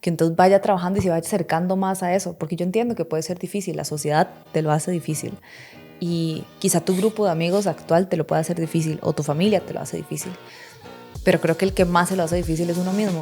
que entonces vaya trabajando y se vaya acercando más a eso, porque yo entiendo que puede ser difícil, la sociedad te lo hace difícil y quizá tu grupo de amigos actual te lo puede hacer difícil o tu familia te lo hace difícil, pero creo que el que más se lo hace difícil es uno mismo.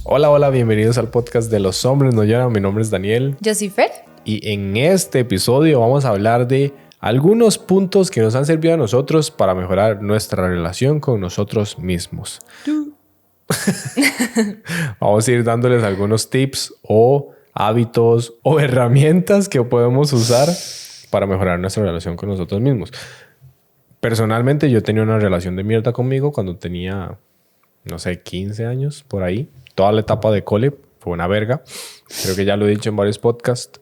Hola, hola, bienvenidos al podcast de Los Hombres No Lloran. Mi nombre es Daniel. Yo soy Fer. Y en este episodio vamos a hablar de algunos puntos que nos han servido a nosotros para mejorar nuestra relación con nosotros mismos. Vamos a ir dándoles algunos tips o hábitos o herramientas que podemos usar para mejorar nuestra relación con nosotros mismos. Personalmente, yo tenía una relación de mierda conmigo cuando tenía, no sé, 15 años, por ahí. Toda la etapa de cole fue una verga. Creo que ya lo he dicho en varios podcasts.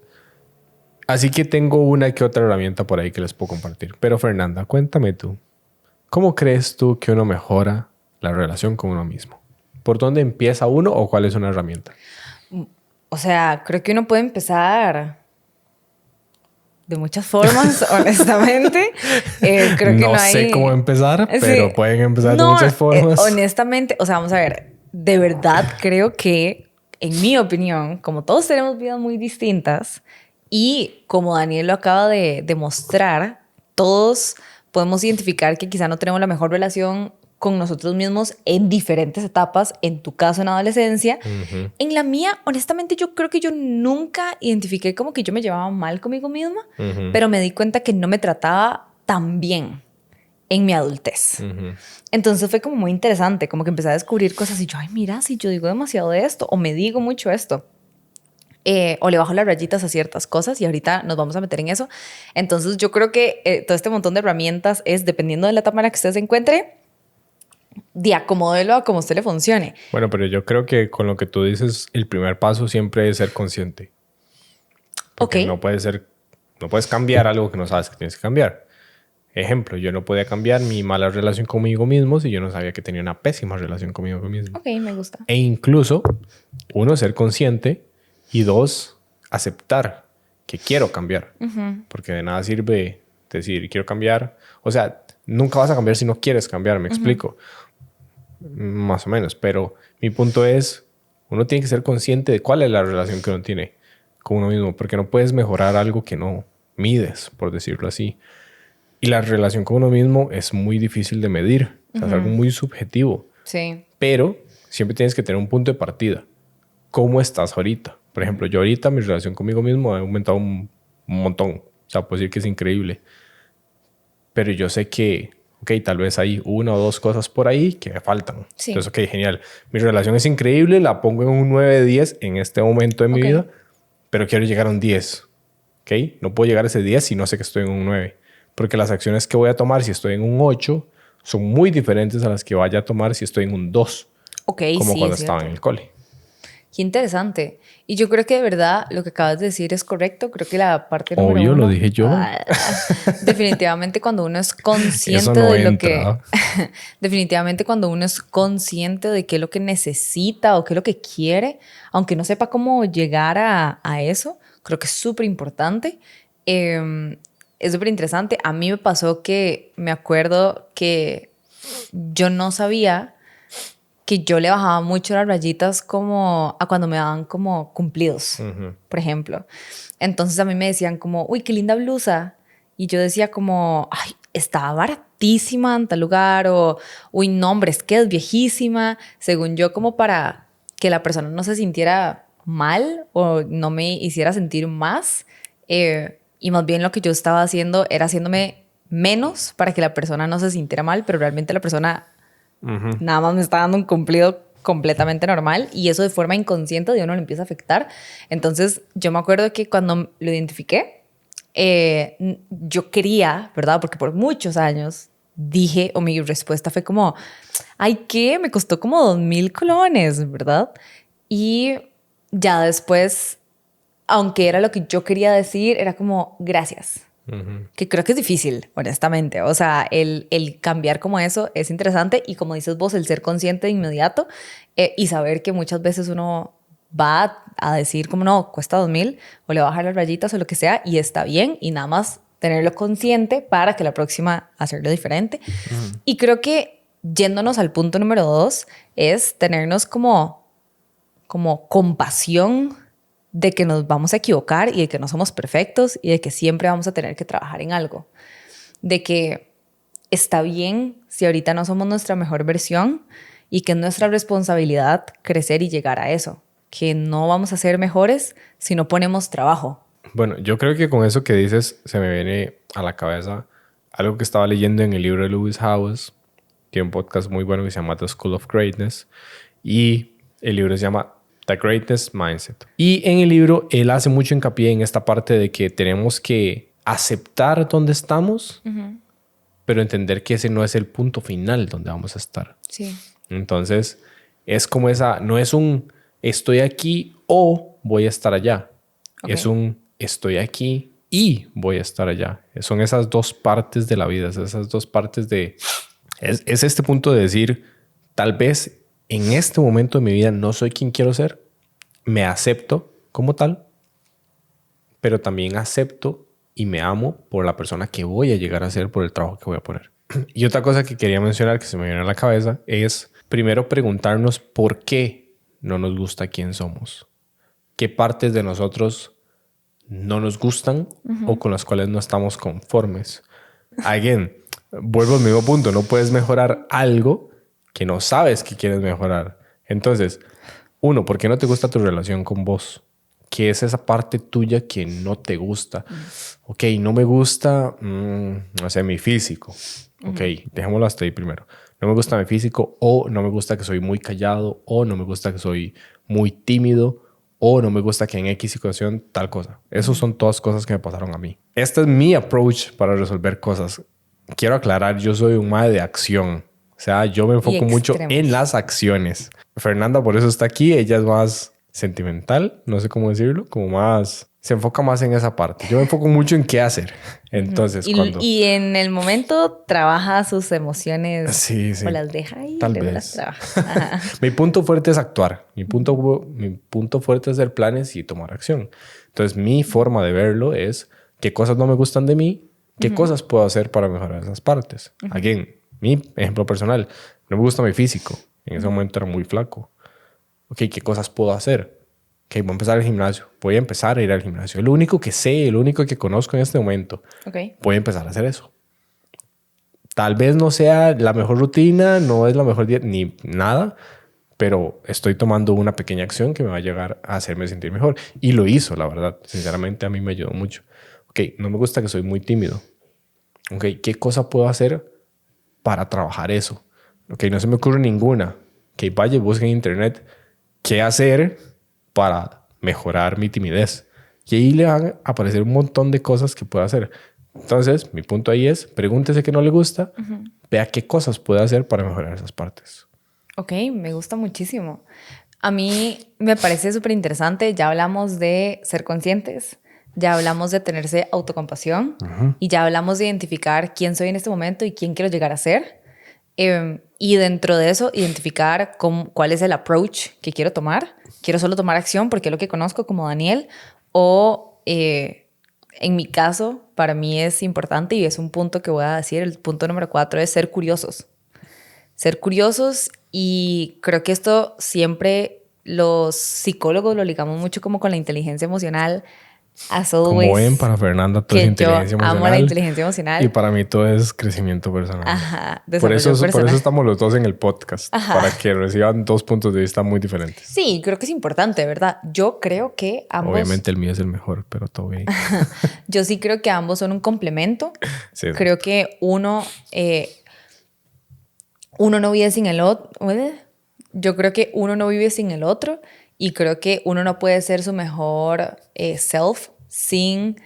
Así que tengo una que otra herramienta por ahí que les puedo compartir. Pero Fernanda, cuéntame tú. ¿Cómo crees tú que uno mejora la relación con uno mismo? ¿Por dónde empieza uno o cuál es una herramienta? O sea, creo que uno puede empezar de muchas formas, honestamente. Creo que no sé cómo empezar, pero sí, pueden empezar de muchas formas. Honestamente, o sea, vamos a ver. De verdad creo que, en mi opinión, como todos tenemos vidas muy distintas y como Daniel lo acaba de demostrar, todos podemos identificar que quizá no tenemos la mejor relación con nosotros mismos en diferentes etapas, en tu caso en adolescencia. Uh-huh. En la mía, honestamente, yo creo que yo nunca identifiqué como que yo me llevaba mal conmigo misma, uh-huh, pero me di cuenta que no me trataba tan bien en mi adultez. Uh-huh. Entonces fue como muy interesante, como que empecé a descubrir cosas y yo, ay, mira, si yo digo demasiado de esto o me digo mucho esto. O le bajo las rayitas a ciertas cosas y ahorita nos vamos a meter en eso. Entonces yo creo que todo este montón de herramientas es, dependiendo de la etapa en la que usted se encuentre, de acomódelo a como a usted le funcione. Bueno, pero yo creo que con lo que tú dices, el primer paso siempre es ser consciente. Porque no puedes cambiar algo que no sabes que tienes que cambiar. Ejemplo, yo no podía cambiar mi mala relación conmigo mismo si yo no sabía que tenía una pésima relación conmigo mismo. Ok, me gusta. E incluso, uno, ser consciente y dos, aceptar que quiero cambiar. Uh-huh. Porque de nada sirve decir, quiero cambiar. O sea, nunca vas a cambiar si no quieres cambiar, me explico. Más o menos. Pero mi punto es, uno tiene que ser consciente de cuál es la relación que uno tiene con uno mismo. Porque no puedes mejorar algo que no mides, por decirlo así. Y la relación con uno mismo es muy difícil de medir. O sea, es algo muy subjetivo. Sí. Pero siempre tienes que tener un punto de partida. ¿Cómo estás ahorita? Por ejemplo, yo ahorita mi relación conmigo mismo ha aumentado un montón. O sea, puedo decir que es increíble. Pero yo sé que, ok, tal vez hay una o dos cosas por ahí que me faltan. Sí. Entonces, ok, genial. Mi relación es increíble, la pongo en un 9 de 10 en este momento de mi vida, pero quiero llegar a un 10. ¿Ok? No puedo llegar a ese 10 si no sé que estoy en un 9. Porque las acciones que voy a tomar si estoy en un 8 son muy diferentes a las que vaya a tomar si estoy en un 2. Como sí, cuando estaba en el cole. Qué interesante. Y yo creo que de verdad lo que acabas de decir es correcto. Creo que la parte número uno... Obvio, lo dije yo. Definitivamente cuando uno es consciente no de lo entra. que... definitivamente cuando uno es consciente de qué es lo que necesita o qué es lo que quiere, aunque no sepa cómo llegar a eso, creo que es súper importante. Es súper interesante. A mí me pasó que me acuerdo que yo no sabía que yo le bajaba mucho las rayitas como a cuando me daban como cumplidos, uh-huh, por ejemplo. Entonces a mí me decían como, uy, qué linda blusa. Y yo decía como, ay, estaba baratísima en tal lugar. O, uy, no, hombre, es que es viejísima. Según yo, como para que la persona no se sintiera mal o no me hiciera sentir más. Y más bien lo que yo estaba haciendo era haciéndome menos para que la persona no se sintiera mal, pero realmente la persona... Uh-huh. Nada más me está dando un cumplido completamente normal y eso de forma inconsciente de uno le empieza a afectar. Entonces yo me acuerdo que cuando lo identifiqué, yo quería, ¿verdad? Porque por muchos años dije, o mi respuesta fue como, ay, ¿qué? Me costó como 2,000 colones, ¿verdad? Y ya después, aunque era lo que yo quería decir, era como, gracias. Uh-huh. Que creo que es difícil, honestamente. O sea, el cambiar como eso es interesante y como dices vos, el ser consciente de inmediato y saber que muchas veces uno va a decir como no, cuesta 2,000 o le va a bajar las rayitas o lo que sea y está bien y nada más tenerlo consciente para que la próxima hacerlo diferente. Y creo que yéndonos al punto número 2 es tenernos como compasión de que nos vamos a equivocar y de que no somos perfectos y de que siempre vamos a tener que trabajar en algo. De que está bien si ahorita no somos nuestra mejor versión y que es nuestra responsabilidad crecer y llegar a eso. Que no vamos a ser mejores si no ponemos trabajo. Bueno, yo creo que con eso que dices se me viene a la cabeza algo que estaba leyendo en el libro de Lewis Howes. Tiene un podcast muy bueno que se llama The School of Greatness. Y el libro se llama The Greatness Mindset. Y en el libro él hace mucho hincapié en esta parte de que tenemos que aceptar dónde estamos, pero entender que ese no es el punto final donde vamos a estar. Sí. Entonces, es como esa, no es un estoy aquí o voy a estar allá. Okay. Es un estoy aquí y voy a estar allá. Son esas dos partes de la vida, esas dos partes de... Es este punto de decir, tal vez en este momento de mi vida no soy quien quiero ser, me acepto como tal, pero también acepto y me amo por la persona que voy a llegar a ser, por el trabajo que voy a poner. Y otra cosa que quería mencionar que se me viene a la cabeza es primero preguntarnos por qué no nos gusta quién somos. ¿Qué partes de nosotros no nos gustan o con las cuales no estamos conformes? Again, vuelvo al mismo punto. No puedes mejorar algo que no sabes que quieres mejorar. Entonces, uno, ¿por qué no te gusta tu relación con vos? ¿Qué es esa parte tuya que no te gusta? Ok, no me gusta, no sé, mi físico. Ok, dejémoslo hasta ahí primero. No me gusta mi físico, o no me gusta que soy muy callado, o no me gusta que soy muy tímido, o no me gusta que en X situación tal cosa. Esas son todas cosas que me pasaron a mí. Este es mi approach para resolver cosas. Quiero aclarar, yo soy un mae de acción. O sea, yo me enfoco mucho en las acciones. Fernanda por eso está aquí. Ella es más sentimental, no sé cómo decirlo, como más... Se enfoca más en esa parte. Yo me enfoco mucho en qué hacer. Entonces, y en el momento trabaja sus emociones. Sí. O las deja ahí. Tal vez. Las trabaja. Mi punto fuerte es actuar. Mi punto fuerte es hacer planes y tomar acción. Entonces, mi forma de verlo es qué cosas no me gustan de mí, qué cosas puedo hacer para mejorar esas partes. Again, mi ejemplo personal. No me gusta mi físico. En ese momento era muy flaco. Ok, ¿qué cosas puedo hacer? Ok, voy a empezar el gimnasio. Voy a empezar a ir al gimnasio. Es lo único que sé, lo único que conozco en este momento. Okay. Voy a empezar a hacer eso. Tal vez no sea la mejor rutina, no es la mejor dieta, ni nada, pero estoy tomando una pequeña acción que me va a llegar a hacerme sentir mejor. Y lo hizo, la verdad. Sinceramente, a mí me ayudó mucho. Ok, no me gusta que soy muy tímido. Ok, ¿qué cosa puedo hacer para trabajar eso? Ok, no se me ocurre ninguna. Ok, vaya, busquen en internet qué hacer para mejorar mi timidez. Y ahí le van a aparecer un montón de cosas que puedo hacer. Entonces, mi punto ahí es, pregúntese qué no le gusta, vea qué cosas puede hacer para mejorar esas partes. Ok, me gusta muchísimo. A mí me parece súper interesante. Ya hablamos de ser conscientes, ya hablamos de tenerse autocompasión y ya hablamos de identificar quién soy en este momento y quién quiero llegar a ser. Y dentro de eso, identificar cuál es el approach que quiero tomar. Quiero solo tomar acción porque es lo que conozco como Daniel. O en mi caso, para mí es importante y es un punto que voy a decir. El punto número 4 es ser curiosos. Ser curiosos, y creo que esto siempre los psicólogos lo ligamos mucho como con la inteligencia emocional. Como ven, para Fernanda todo es inteligencia emocional. Amo la inteligencia emocional. Y para mí todo es crecimiento personal. Ajá, por eso estamos los dos en el podcast. Ajá. Para que reciban dos puntos de vista muy diferentes. Sí, creo que es importante, ¿verdad? Yo creo que ambos... Obviamente el mío es el mejor, pero todo bien. Yo sí creo que ambos son un complemento. Sí, creo que uno no vive sin el otro. Yo creo que uno no vive sin el otro. Y creo que uno no puede ser su mejor self sin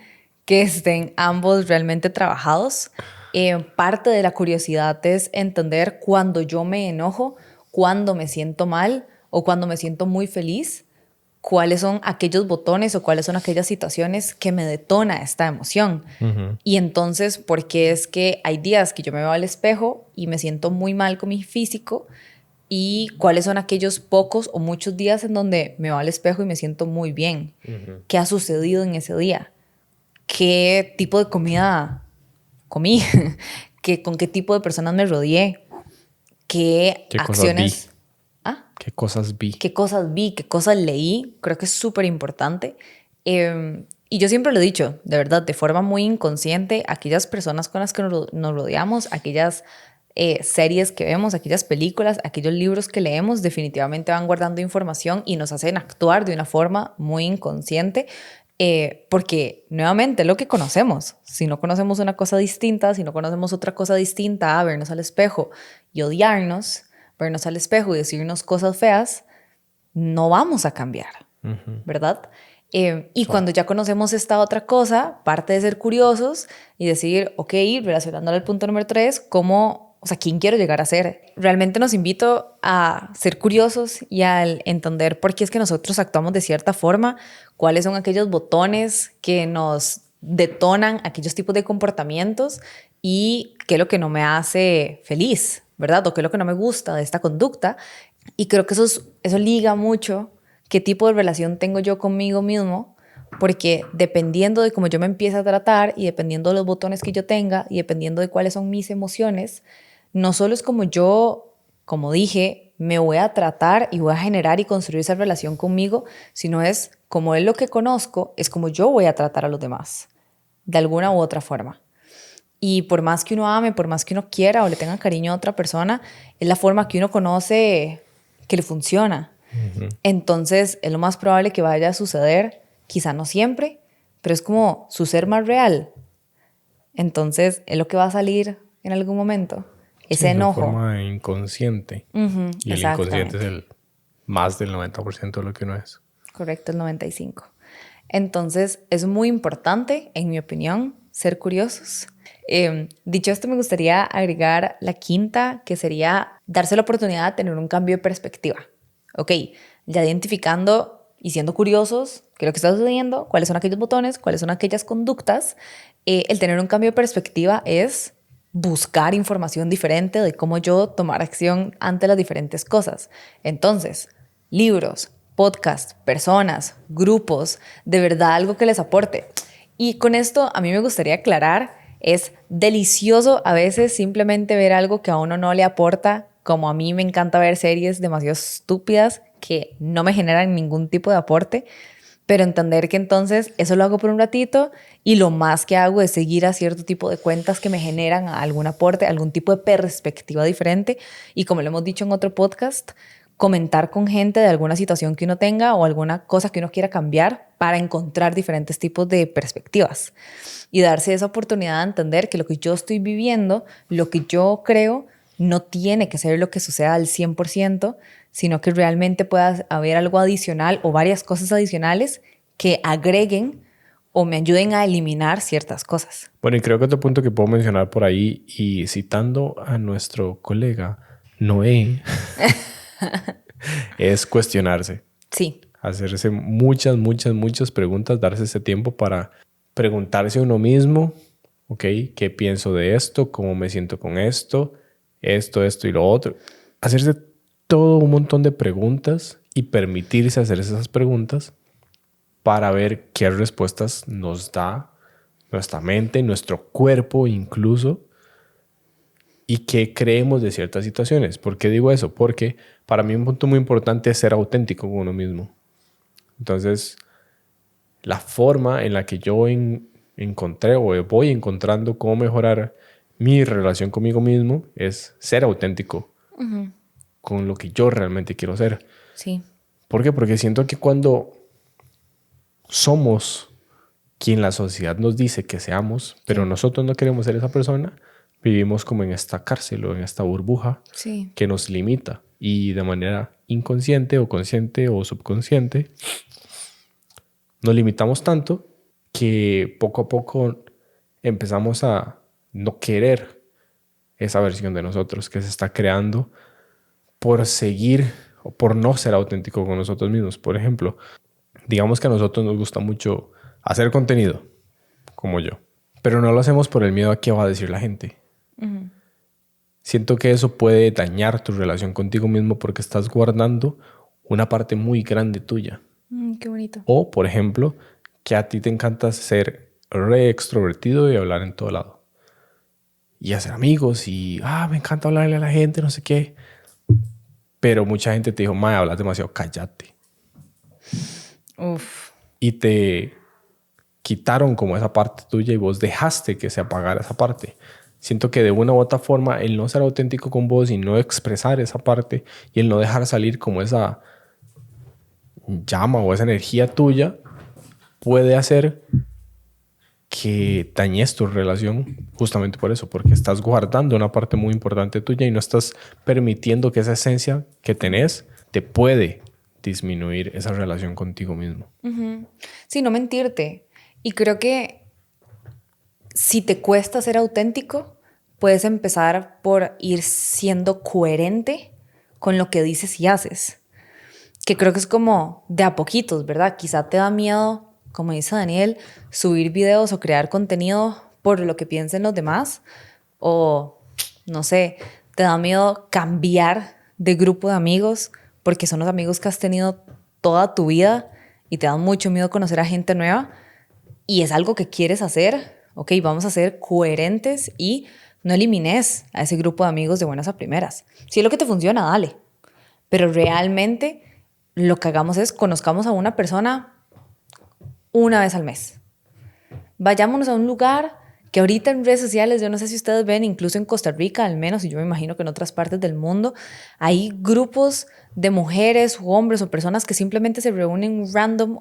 que estén ambos realmente trabajados. Parte de la curiosidad es entender cuando yo me enojo, cuando me siento mal o cuando me siento muy feliz, cuáles son aquellos botones o cuáles son aquellas situaciones que me detona esta emoción. Y entonces, ¿por qué es que hay días que yo me veo al espejo y me siento muy mal con mi físico? Y cuáles son aquellos pocos o muchos días en donde me veo al espejo y me siento muy bien. ¿Qué ha sucedido en ese día? qué tipo de comida comí, con qué tipo de personas me rodeé, qué ¿Qué cosas vi? acciones... ¿Ah? ¿Qué cosas vi? Qué cosas vi, qué cosas leí, creo que es súper importante. Y yo siempre lo he dicho, de verdad, de forma muy inconsciente, aquellas personas con las que nos rodeamos, aquellas series que vemos, aquellas películas, aquellos libros que leemos, definitivamente van guardando información y nos hacen actuar de una forma muy inconsciente. Porque nuevamente lo que conocemos, si no conocemos una cosa distinta, si no conocemos otra cosa distinta a vernos al espejo y odiarnos, vernos al espejo y decirnos cosas feas, no vamos a cambiar, ¿verdad? Y cuando ya conocemos esta otra cosa, parte de ser curiosos y decir, ok, relacionándolo al punto número 3, ¿cómo, o sea, quién quiero llegar a ser? Realmente nos invito a ser curiosos y a entender por qué es que nosotros actuamos de cierta forma, cuáles son aquellos botones que nos detonan aquellos tipos de comportamientos y qué es lo que no me hace feliz, ¿verdad? O qué es lo que no me gusta de esta conducta. Y creo que eso liga mucho qué tipo de relación tengo yo conmigo mismo, porque dependiendo de cómo yo me empiece a tratar y dependiendo de los botones que yo tenga y dependiendo de cuáles son mis emociones, no solo es como yo, como dije, me voy a tratar y voy a generar y construir esa relación conmigo, sino es como es lo que conozco, es como yo voy a tratar a los demás, de alguna u otra forma. Y por más que uno ame, por más que uno quiera o le tenga cariño a otra persona, es la forma que uno conoce que le funciona. Entonces, es lo más probable que vaya a suceder, quizá no siempre, pero es como su ser más real. Entonces, es lo que va a salir en algún momento. Ese Sí, enojo. de forma inconsciente. Y el inconsciente es el más del 90% de lo que uno es. Correcto, el 95%. Entonces, es muy importante, en mi opinión, ser curiosos. Dicho esto, me gustaría agregar la quinta, que sería darse la oportunidad de tener un cambio de perspectiva. Ok, ya identificando y siendo curiosos qué es lo que está sucediendo, cuáles son aquellos botones, cuáles son aquellas conductas, el tener un cambio de perspectiva es buscar información diferente de cómo yo tomar acción ante las diferentes cosas. Entonces, libros, podcasts, personas, grupos, de verdad algo que les aporte. Y con esto a mí me gustaría aclarar, es delicioso a veces simplemente ver algo que a uno no le aporta, como a mí me encanta ver series demasiado estúpidas que no me generan ningún tipo de aporte, pero entender que entonces eso lo hago por un ratito y lo más que hago es seguir a cierto tipo de cuentas que me generan algún aporte, algún tipo de perspectiva diferente y como lo hemos dicho en otro podcast, comentar con gente de alguna situación que uno tenga o alguna cosa que uno quiera cambiar para encontrar diferentes tipos de perspectivas y darse esa oportunidad de entender que lo que yo estoy viviendo, lo que yo creo, no tiene que ser lo que suceda al 100%, sino que realmente pueda haber algo adicional o varias cosas adicionales que agreguen o me ayuden a eliminar ciertas cosas. Bueno, y creo que otro punto que puedo mencionar por ahí, y citando a nuestro colega Noé, es cuestionarse. Sí. Hacerse muchas preguntas, darse ese tiempo para preguntarse a uno mismo, ¿ok? ¿Qué pienso de esto? ¿Cómo me siento con esto? Esto y lo otro. Hacerse todo un montón de preguntas y permitirse hacer esas preguntas para ver qué respuestas nos da nuestra mente, nuestro cuerpo incluso, y qué creemos de ciertas situaciones. ¿Por qué digo eso? Porque para mí un punto muy importante es ser auténtico con uno mismo. Entonces, la forma en la que yo encontré o voy encontrando cómo mejorar mi relación conmigo mismo es ser auténtico con lo que yo realmente quiero ser. Sí. ¿Por qué? Porque siento que cuando somos quien la sociedad nos dice que seamos, pero nosotros no queremos ser esa persona, vivimos como en esta cárcel o en esta burbuja que nos limita y de manera inconsciente o consciente o subconsciente nos limitamos tanto que poco a poco empezamos a no querer esa versión de nosotros que se está creando por seguir o por no ser auténtico con nosotros mismos. Por ejemplo, digamos que a nosotros nos gusta mucho hacer contenido, como yo, pero no lo hacemos por el miedo a qué va a decir la gente. Siento que eso puede dañar tu relación contigo mismo porque estás guardando una parte muy grande tuya. Qué bonito. O, por ejemplo, que a ti te encanta ser re extrovertido y hablar en todo lado. Y hacer amigos y, me encanta hablarle a la gente, no sé qué. Pero mucha gente te dijo, mae, hablas demasiado, cállate. Uf. Y te quitaron como esa parte tuya y vos dejaste que se apagara esa parte. Siento que de una u otra forma el no ser auténtico con vos y no expresar esa parte y el no dejar salir como esa llama o esa energía tuya puede hacer que dañes tu relación justamente por eso, porque estás guardando una parte muy importante tuya y no estás permitiendo que esa esencia que tenés te puede disminuir esa relación contigo mismo. Sí, no mentirte. Y creo que si te cuesta ser auténtico, puedes empezar por ir siendo coherente con lo que dices y haces. Que creo que es como de a poquitos, ¿verdad? Quizá te da miedo, como dice Daniel, subir videos o crear contenido por lo que piensen los demás. O, no sé, te da miedo cambiar de grupo de amigos porque son los amigos que has tenido toda tu vida y te da mucho miedo conocer a gente nueva. Y es algo que quieres hacer, ok, vamos a ser coherentes y no elimines a ese grupo de amigos de buenas a primeras. Si es lo que te funciona, dale. Pero realmente lo que hagamos es conozcamos a una persona una vez al mes. Vayámonos a un lugar que ahorita en redes sociales, yo no sé si ustedes ven, incluso en Costa Rica al menos, y yo me imagino que en otras partes del mundo, hay grupos de mujeres o hombres o personas que simplemente se reúnen random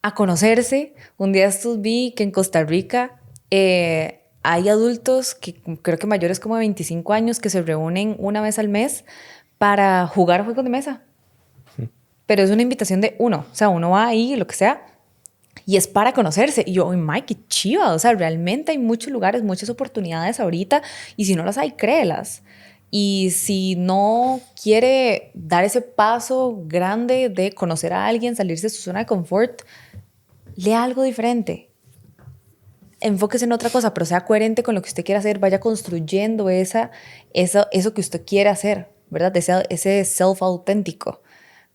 a conocerse. Un día estos vi que en Costa Rica hay adultos que creo que mayores como de 25 años que se reúnen una vez al mes para jugar juegos de mesa. Pero es una invitación de uno. O sea, uno va ahí, lo que sea, y es para conocerse. Y yo, Mike, qué chiva. O sea, realmente hay muchos lugares, muchas oportunidades ahorita. Y si no las hay, créelas. Y si no quiere dar ese paso grande de conocer a alguien, salirse de su zona de confort, lea algo diferente. Enfóquese en otra cosa, pero sea coherente con lo que usted quiere hacer. Vaya construyendo eso que usted quiere hacer, ¿verdad? Ese self auténtico,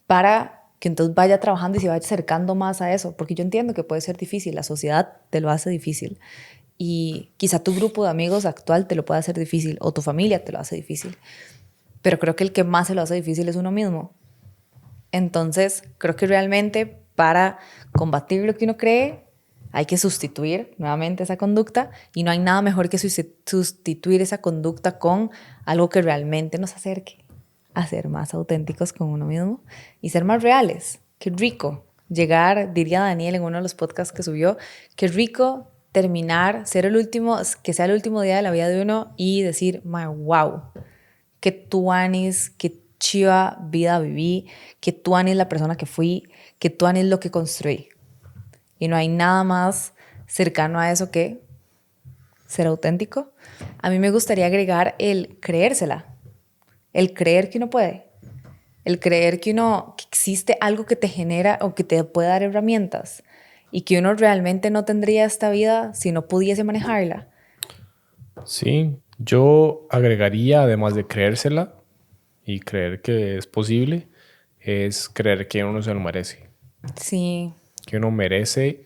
para que entonces vaya trabajando y se vaya acercando más a eso. Porque yo entiendo que puede ser difícil, la sociedad te lo hace difícil. Y quizá tu grupo de amigos actual te lo pueda hacer difícil, o tu familia te lo hace difícil. Pero creo que el que más se lo hace difícil es uno mismo. Entonces, creo que realmente para combatir lo que uno cree, hay que sustituir nuevamente esa conducta, y no hay nada mejor que sustituir esa conducta con algo que realmente nos acerque a ser más auténticos con uno mismo y ser más reales. Qué rico llegar, diría Daniel en uno de los podcasts que subió, qué rico terminar, ser el último, que sea el último día de la vida de uno y decir, wow, qué tuanis, qué chiva vida viví, qué tuanis la persona que fui, qué tuanis lo que construí. Y no hay nada más cercano a eso que ser auténtico. A mí me gustaría agregar el creérsela, el creer que uno puede, el creer que existe algo que te genera o que te puede dar herramientas y que uno realmente no tendría esta vida si no pudiese manejarla. Sí, yo agregaría, además de creérsela y creer que es posible, es creer que uno se lo merece. Sí. Que uno merece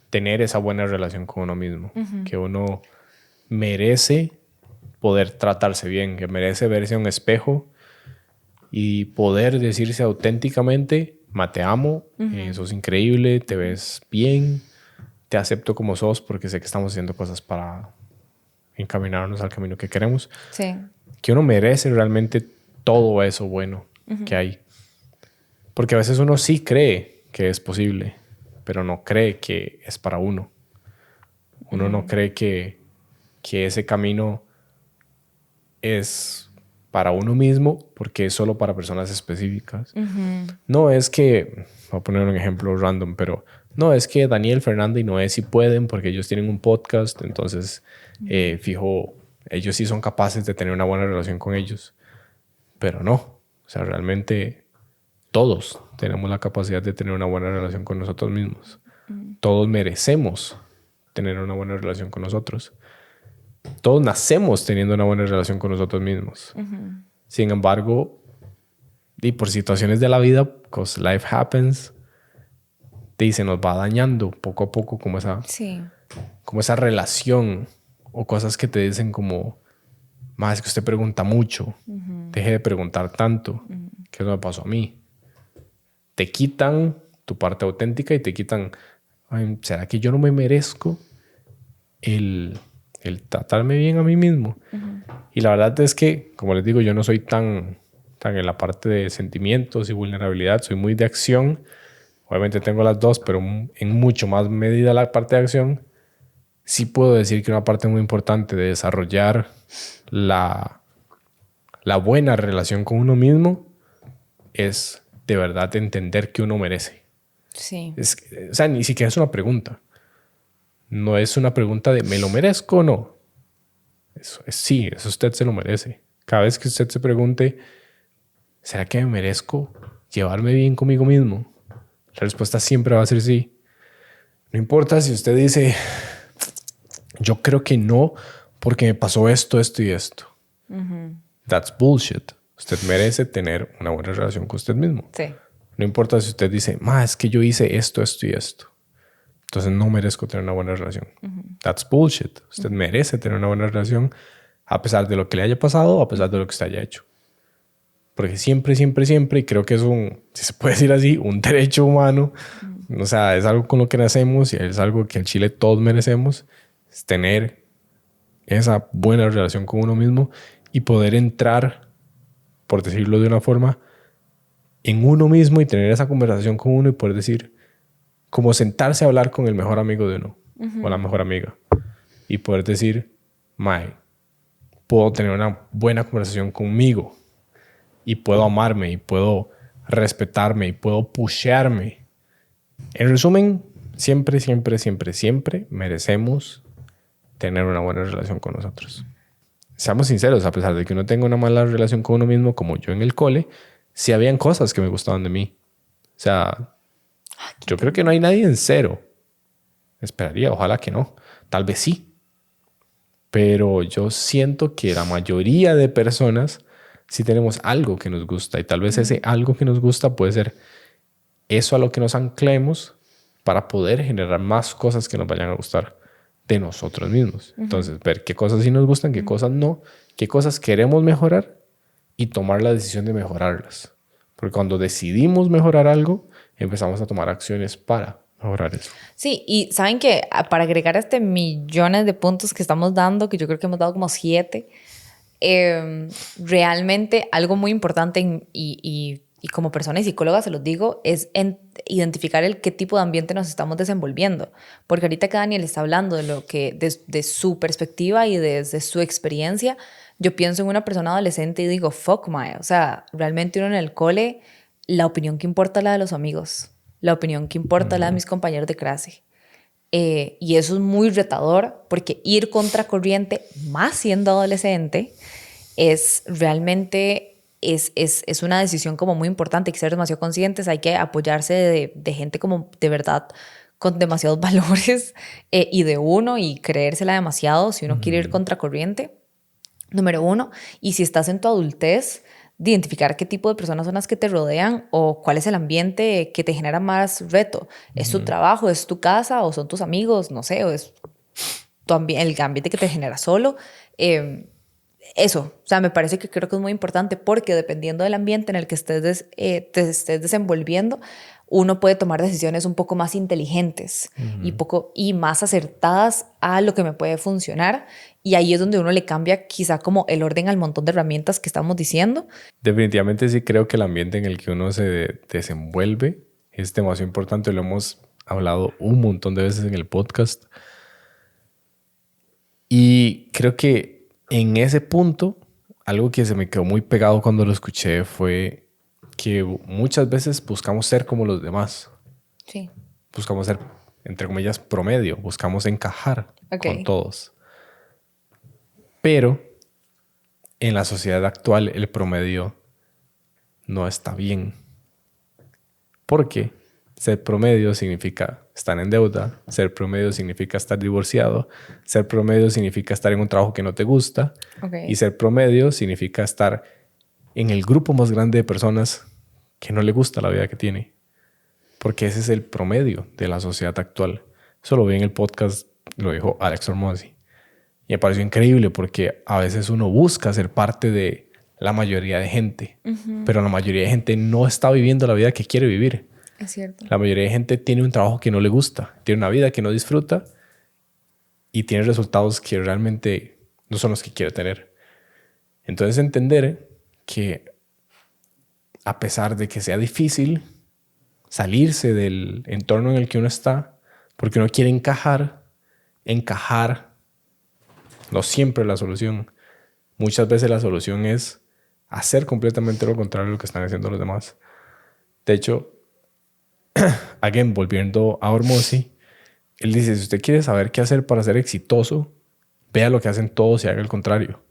tener esa buena relación con uno mismo. Que uno merece poder tratarse bien, que merece verse a un espejo y poder decirse auténticamente, te amo, sos increíble, te ves bien, te acepto como sos porque sé que estamos haciendo cosas para encaminarnos al camino que queremos. Sí. Que uno merece realmente todo eso bueno que hay. Porque a veces uno sí cree que es posible, pero no cree que es para uno. Uno no cree que ese camino es para uno mismo porque es solo para personas específicas. No es que, voy a poner un ejemplo random, pero no es que Daniel, Fernanda y Noé sí pueden porque ellos tienen un podcast, entonces fijo, ellos sí son capaces de tener una buena relación con ellos. Pero no, o sea, realmente todos tenemos la capacidad de tener una buena relación con nosotros mismos. Todos merecemos tener una buena relación con nosotros. Todos nacemos teniendo una buena relación con nosotros mismos. Sin embargo, y por situaciones de la vida, because life happens, y se nos va dañando poco a poco como esa como esa relación o cosas que te dicen como, más es que usted pregunta mucho, deje de preguntar tanto, que eso me pasó a mí. Te quitan tu parte auténtica y te quitan, "Ay, ¿será que yo no me merezco el tratarme bien a mí mismo?" Y la verdad es que, como les digo, yo no soy tan en la parte de sentimientos y vulnerabilidad, soy muy de acción. Obviamente tengo las dos, pero en mucho más medida la parte de acción. Sí puedo decir que una parte muy importante de desarrollar la buena relación con uno mismo es de verdad entender que uno merece. Sí. O sea, ni siquiera es una pregunta. No es una pregunta de ¿me lo merezco o no? Eso es sí, eso usted se lo merece. Cada vez que usted se pregunte, ¿será que me merezco llevarme bien conmigo mismo? La respuesta siempre va a ser sí. No importa si usted dice, yo creo que no, porque me pasó esto, esto y esto. That's bullshit. Usted merece tener una buena relación con usted mismo. Sí. No importa si usted dice, es que yo hice esto, esto y esto. Entonces no merezco tener una buena relación. That's bullshit. Usted merece tener una buena relación a pesar de lo que le haya pasado, a pesar de lo que usted haya hecho. Porque siempre, siempre, siempre, y creo que es si se puede decir así, un derecho humano. O sea, es algo con lo que nacemos y es algo que en Chile todos merecemos, es tener esa buena relación con uno mismo y poder entrar, por decirlo de una forma, en uno mismo y tener esa conversación con uno y poder decir, como sentarse a hablar con el mejor amigo de uno o la mejor amiga y poder decir, puedo tener una buena conversación conmigo y puedo amarme y puedo respetarme y puedo pushearme. En resumen, siempre, siempre, siempre, siempre merecemos tener una buena relación con nosotros. Seamos sinceros, a pesar de que uno tenga una mala relación con uno mismo, como yo en el cole, sí habían cosas que me gustaban de mí. O sea, yo creo que no hay nadie en cero. Esperaría, ojalá que no. Tal vez sí. Pero yo siento que la mayoría de personas sí tenemos algo que nos gusta y tal vez ese algo que nos gusta puede ser eso a lo que nos anclemos para poder generar más cosas que nos vayan a gustar de nosotros mismos. Entonces, ver qué cosas sí nos gustan, qué cosas no, qué cosas queremos mejorar y tomar la decisión de mejorarlas. Porque cuando decidimos mejorar algo, empezamos a tomar acciones para mejorar eso. Sí, y saben que para agregar millones de puntos que estamos dando, que yo creo que hemos dado como 7, realmente algo muy importante y como persona y psicóloga se los digo, es identificar qué tipo de ambiente nos estamos desenvolviendo. Porque ahorita que Daniel está hablando de lo que, de su perspectiva y desde su experiencia, yo pienso en una persona adolescente y digo, fuck my, o sea, realmente uno en el cole, la opinión que importa es la de los amigos, la opinión que importa es la de mis compañeros de clase. Y eso es muy retador porque ir contracorriente, más siendo adolescente, es realmente es una decisión como muy importante. Hay que ser demasiado conscientes, hay que apoyarse de gente como de verdad con demasiados valores y de uno y creérsela demasiado si uno quiere ir contracorriente, número 1. Y si estás en tu adultez, de identificar qué tipo de personas son las que te rodean o cuál es el ambiente que te genera más reto. ¿Es tu trabajo, es tu casa o son tus amigos? No sé, o es el ambiente que te genera solo. Eso, o sea, me parece que creo que es muy importante porque dependiendo del ambiente en el que te estés desenvolviendo, uno puede tomar decisiones un poco más inteligentes y más acertadas a lo que me puede funcionar. Y ahí es donde uno le cambia quizá como el orden al montón de herramientas que estamos diciendo. Definitivamente sí creo que el ambiente en el que uno se desenvuelve es demasiado importante. Lo hemos hablado un montón de veces en el podcast. Y creo que en ese punto, algo que se me quedó muy pegado cuando lo escuché fue que muchas veces buscamos ser como los demás. Sí. Buscamos ser, entre comillas, promedio. Buscamos encajar con todos. Pero en la sociedad actual el promedio no está bien. Porque ser promedio significa estar en deuda, ser promedio significa estar divorciado, ser promedio significa estar en un trabajo que no te gusta y ser promedio significa estar en el grupo más grande de personas que no le gusta la vida que tiene. Porque ese es el promedio de la sociedad actual. Eso lo vi en el podcast lo dijo Alex Hormozi. Y me pareció increíble porque a veces uno busca ser parte de la mayoría de gente, pero la mayoría de gente no está viviendo la vida que quiere vivir. Es cierto. La mayoría de gente tiene un trabajo que no le gusta, tiene una vida que no disfruta y tiene resultados que realmente no son los que quiere tener. Entonces entender que a pesar de que sea difícil salirse del entorno en el que uno está, porque uno quiere encajar no siempre es la solución. Muchas veces la solución es hacer completamente lo contrario de lo que están haciendo los demás. De hecho, again, volviendo a Hormozi, él dice, si usted quiere saber qué hacer para ser exitoso, vea lo que hacen todos y haga el contrario.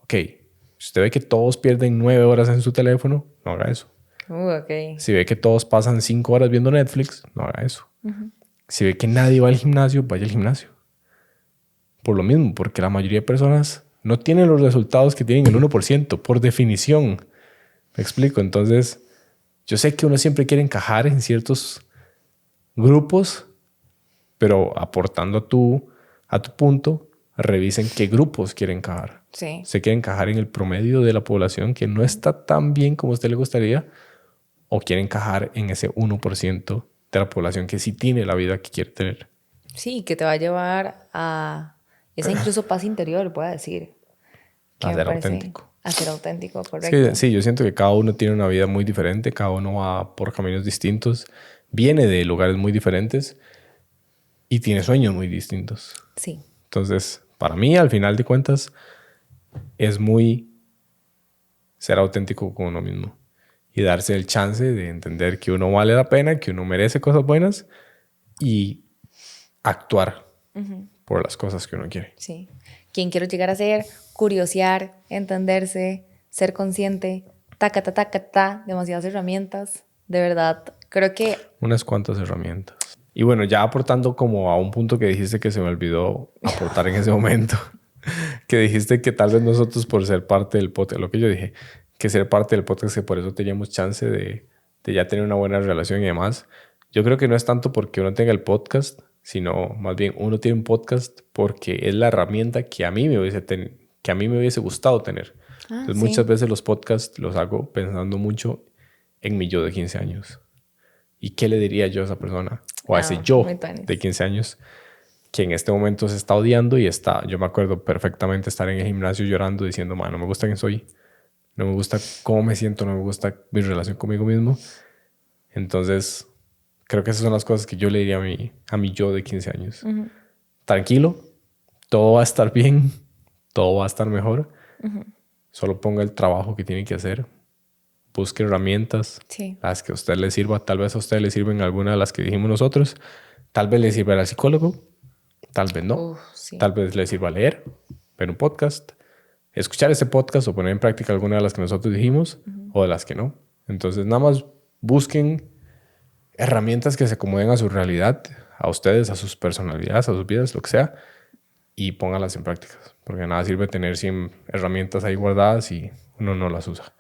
Ok, si usted ve que todos pierden 9 horas en su teléfono, no haga eso. Ok. Si ve que todos pasan 5 horas viendo Netflix, no haga eso. Si ve que nadie va al gimnasio, vaya al gimnasio. Por lo mismo, porque la mayoría de personas no tienen los resultados que tienen el 1%, por definición. ¿Me explico? Entonces, yo sé que uno siempre quiere encajar en ciertos grupos, pero aportando a tu punto, revisen qué grupos quieren encajar. Sí. ¿Se quiere encajar en el promedio de la población que no está tan bien como a usted le gustaría? ¿O quiere encajar en ese 1% de la población que sí tiene la vida que quiere tener? Sí, que te va a llevar a esa incluso paz interior, puedo decir. A ser auténtico. A ser auténtico, correcto. Sí, yo siento que cada uno tiene una vida muy diferente, cada uno va por caminos distintos, viene de lugares muy diferentes y tiene sueños muy distintos. Sí. Entonces, para mí, al final de cuentas, es muy ser auténtico con uno mismo y darse el chance de entender que uno vale la pena, que uno merece cosas buenas y actuar por las cosas que uno quiere. Sí. ¿Quién quiero llegar a ser? Curiosear, entenderse, ser consciente, demasiadas herramientas. De verdad, creo que... Unas cuantas herramientas. Y bueno, ya aportando como a un punto que dijiste que se me olvidó aportar en ese momento, que dijiste que tal vez nosotros por ser parte del podcast, lo que yo dije, que ser parte del podcast, que por eso teníamos chance de ya tener una buena relación y demás. Yo creo que no es tanto porque uno tenga el podcast, sino más bien uno tiene un podcast porque es la herramienta que a mí me hubiese gustado tener. Entonces, sí. Muchas veces los podcasts los hago pensando mucho en mi yo de 15 años. ¿Y qué le diría yo a esa persona? O a ese yo de 15 años que en este momento se está odiando y está... Yo me acuerdo perfectamente estar en el gimnasio llorando diciendo, man, no me gusta quién soy. No me gusta cómo me siento, no me gusta mi relación conmigo mismo. Entonces, creo que esas son las cosas que yo le diría a mi yo de 15 años. Tranquilo, todo va a estar bien, todo va a estar mejor. Solo ponga el trabajo que tiene que hacer. Busque herramientas, las que a usted le sirva. Tal vez a usted le sirven algunas de las que dijimos nosotros. Tal vez le sirva al psicólogo. Tal vez no. Tal vez le sirva leer, ver un podcast, escuchar ese podcast o poner en práctica alguna de las que nosotros dijimos o de las que no. Entonces, nada más busquen herramientas que se acomoden a su realidad, a ustedes, a sus personalidades, a sus vidas, lo que sea, y pónganlas en práctica. Porque nada sirve tener 100 herramientas ahí guardadas y uno no las usa.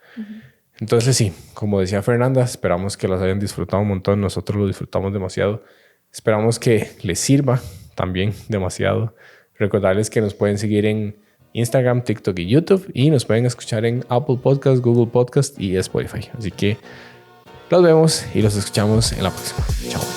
Entonces, sí, como decía Fernanda, esperamos que las hayan disfrutado un montón. Nosotros lo disfrutamos demasiado. Esperamos que les sirva también demasiado. Recordarles que nos pueden seguir en Instagram, TikTok y YouTube y nos pueden escuchar en Apple Podcast, Google Podcast y Spotify. Así que los vemos y los escuchamos en la próxima. Chao.